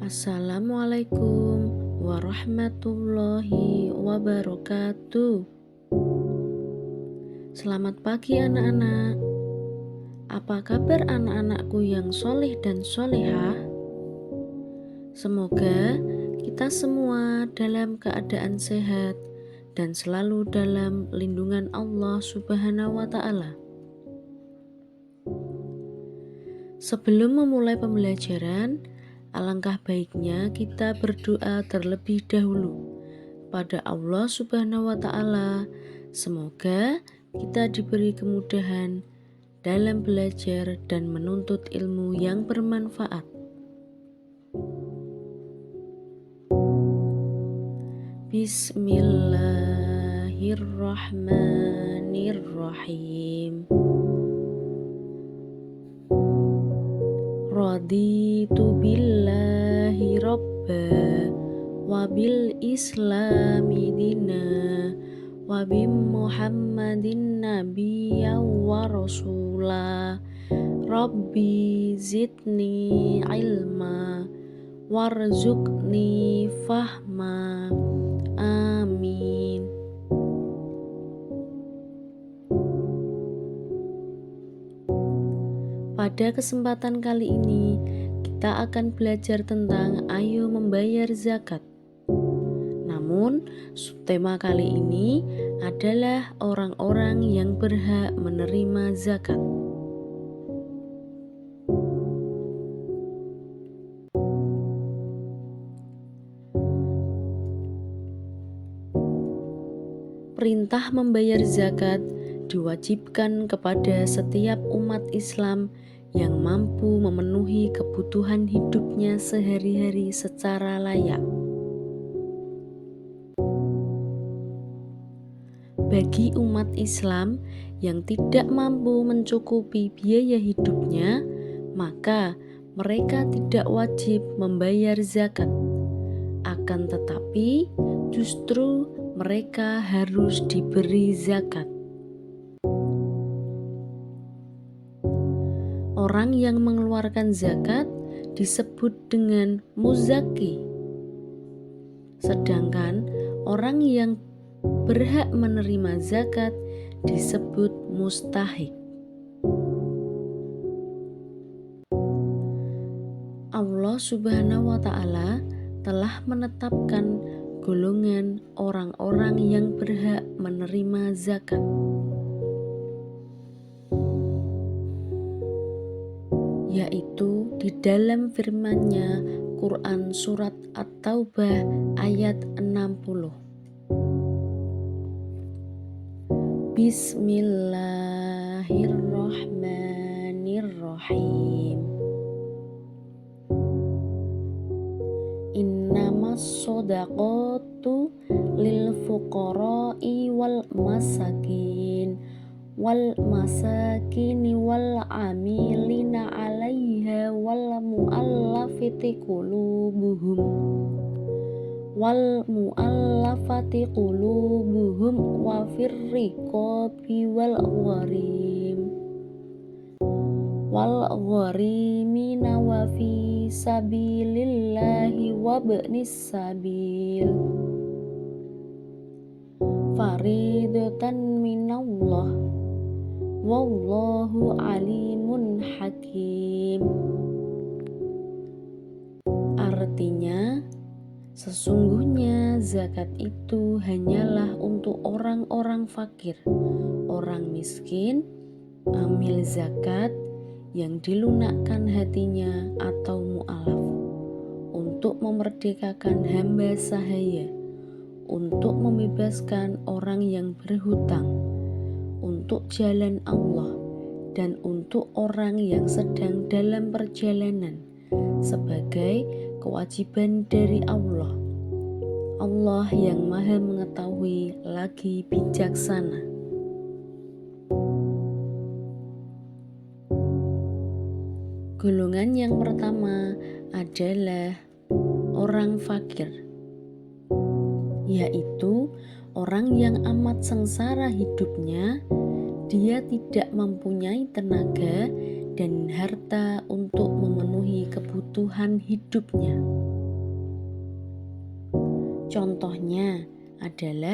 Assalamualaikum warahmatullahi wabarakatuh. Selamat pagi anak-anak. Apa kabar anak-anakku yang soleh dan solehah? Semoga kita semua dalam keadaan sehat dan selalu dalam lindungan Allah Subhanahu wa Ta'ala. Sebelum memulai pembelajaran, alangkah baiknya kita berdoa terlebih dahulu pada Allah Subhanahu wa Ta'ala. Semoga kita diberi kemudahan dalam belajar dan menuntut ilmu yang bermanfaat. Bismillahirrahmanirrahim. Raditu billahi robba wa bil islami dina wa bi muhammadin nabiyya wa rasula. Rabbi zidni ilma warzuqni fahma. Amin. Pada kesempatan kali ini, kita akan belajar tentang ayo membayar zakat. Namun, subtema kali ini adalah orang-orang yang berhak menerima zakat. Perintah membayar zakat diwajibkan kepada setiap umat Islam yang mampu memenuhi kebutuhan hidupnya sehari-hari secara layak. Bagi umat Islam yang tidak mampu mencukupi biaya hidupnya, maka mereka tidak wajib membayar zakat. Akan tetapi, justru mereka harus diberi zakat. Orang yang mengeluarkan zakat disebut dengan muzaki. Sedangkan orang yang berhak menerima zakat disebut mustahik. Allah Subhanahu wa Ta'ala telah menetapkan golongan orang-orang yang berhak menerima zakat, yaitu di dalam firman-Nya Quran Surat At-Taubah ayat 60. Bismillahirrahmanirrahim. Innamas shodaqatu lil fuqara'i wal masakini wal amilina 'alaiha wal mu'allafati qulubuhum wa firriqabi wal gharimina wa fi sabilillahi wa ibnis sabil faridatan minallah wallahu alimun hakim. Artinya, sesungguhnya zakat itu hanyalah untuk orang-orang fakir, orang miskin, amil zakat yang dilunakkan hatinya atau mu'alaf, untuk memerdekakan hamba sahaya, untuk membebaskan orang yang berhutang, untuk jalan Allah, dan untuk orang yang sedang dalam perjalanan, sebagai kewajiban dari Allah. Allah yang Maha Mengetahui lagi bijaksana. Golongan yang pertama adalah orang fakir, yaitu orang yang amat sengsara hidupnya. Dia tidak mempunyai tenaga dan harta untuk memenuhi kebutuhan hidupnya. Contohnya adalah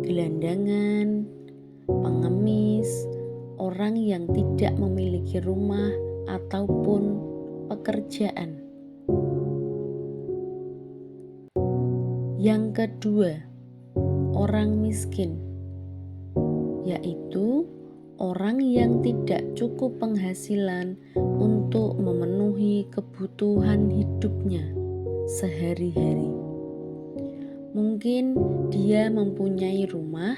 gelandangan, pengemis, orang yang tidak memiliki rumah ataupun pekerjaan. Yang kedua, orang miskin, yaitu orang yang tidak cukup penghasilan untuk memenuhi kebutuhan hidupnya sehari-hari. Mungkin dia mempunyai rumah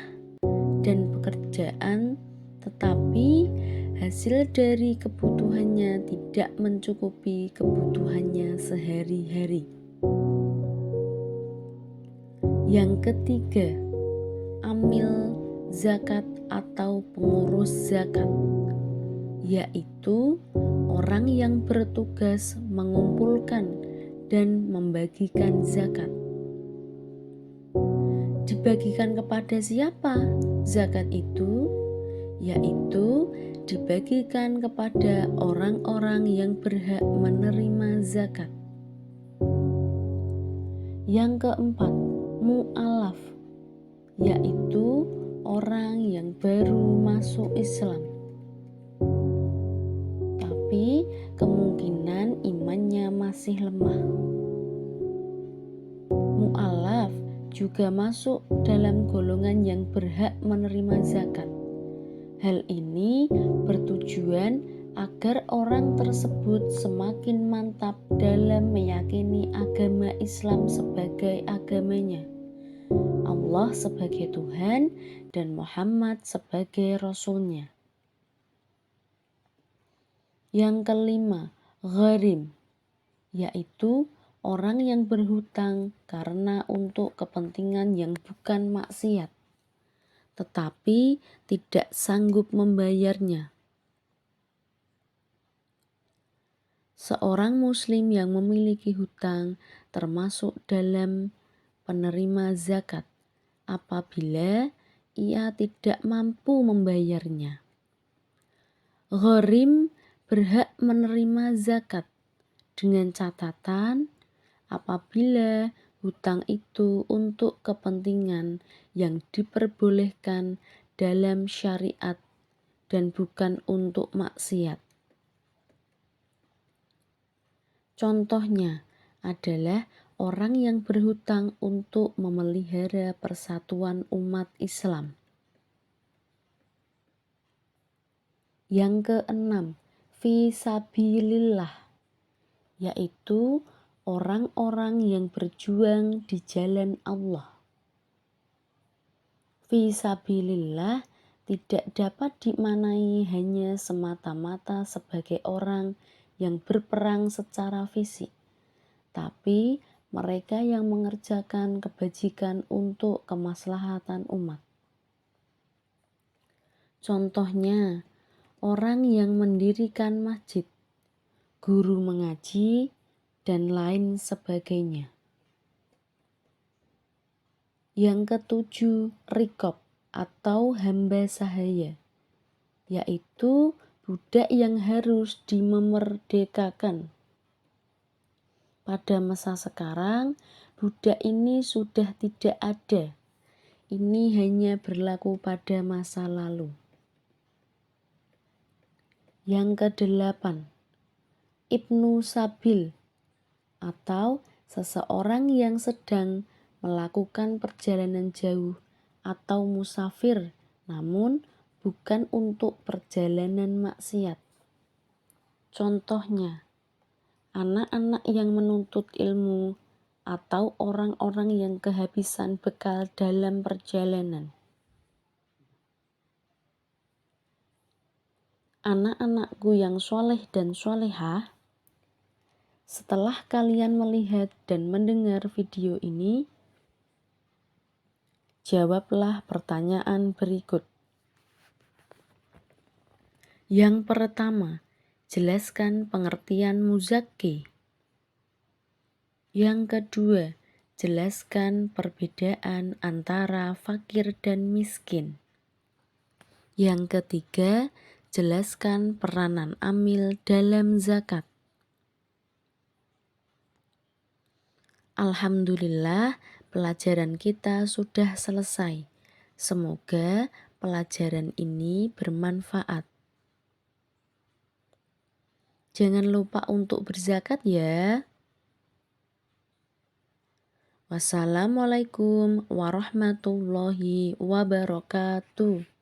dan pekerjaan, tetapi hasil dari kebutuhannya tidak mencukupi kebutuhannya sehari-hari. Yang ketiga, amil zakat atau pengurus zakat, yaitu orang yang bertugas mengumpulkan dan membagikan zakat. Dibagikan kepada siapa zakat itu? Yaitu dibagikan kepada orang-orang yang berhak menerima zakat. Yang keempat, mu'alaf, yaitu orang yang baru masuk Islam, tapi kemungkinan imannya masih lemah. Mu'alaf juga masuk dalam golongan yang berhak menerima zakat. Hal ini bertujuan agar orang tersebut semakin mantap dalam meyakini agama Islam sebagai agamanya, Allah sebagai Tuhan dan Muhammad sebagai Rasulnya. Yang kelima, gharim, yaitu orang yang berhutang karena untuk kepentingan yang bukan maksiat, tetapi tidak sanggup membayarnya. Seorang muslim yang memiliki hutang termasuk dalam penerima zakat apabila ia tidak mampu membayarnya. Gharim berhak menerima zakat dengan catatan apabila hutang itu untuk kepentingan yang diperbolehkan dalam syariat dan bukan untuk maksiat. Contohnya adalah orang yang berhutang untuk memelihara persatuan umat Islam. Yang keenam, fi sabilillah, yaitu orang-orang yang berjuang di jalan Allah. Fi sabilillah tidak dapat dimaknai hanya semata-mata sebagai orang yang berperang secara fisik, tapi mereka yang mengerjakan kebajikan untuk kemaslahatan umat. Contohnya, orang yang mendirikan masjid, guru mengaji, dan lain sebagainya. Yang ketujuh, riqab atau hamba sahaya, yaitu budak yang harus dimerdekakan. Pada masa sekarang, budak ini sudah tidak ada. Ini hanya berlaku pada masa lalu. Yang kedelapan, ibnu sabil atau seseorang yang sedang melakukan perjalanan jauh atau musafir namun bukan untuk perjalanan maksiat. Contohnya, anak-anak yang menuntut ilmu atau orang-orang yang kehabisan bekal dalam perjalanan. Anak-anakku yang soleh dan solehah, setelah kalian melihat dan mendengar video ini, jawablah pertanyaan berikut. Yang pertama, jelaskan pengertian muzakki. Yang kedua, jelaskan perbedaan antara fakir dan miskin. Yang ketiga, jelaskan peranan amil dalam zakat. Alhamdulillah, pelajaran kita sudah selesai. Semoga pelajaran ini bermanfaat. Jangan lupa untuk berzakat ya. Wassalamualaikum warahmatullahi wabarakatuh.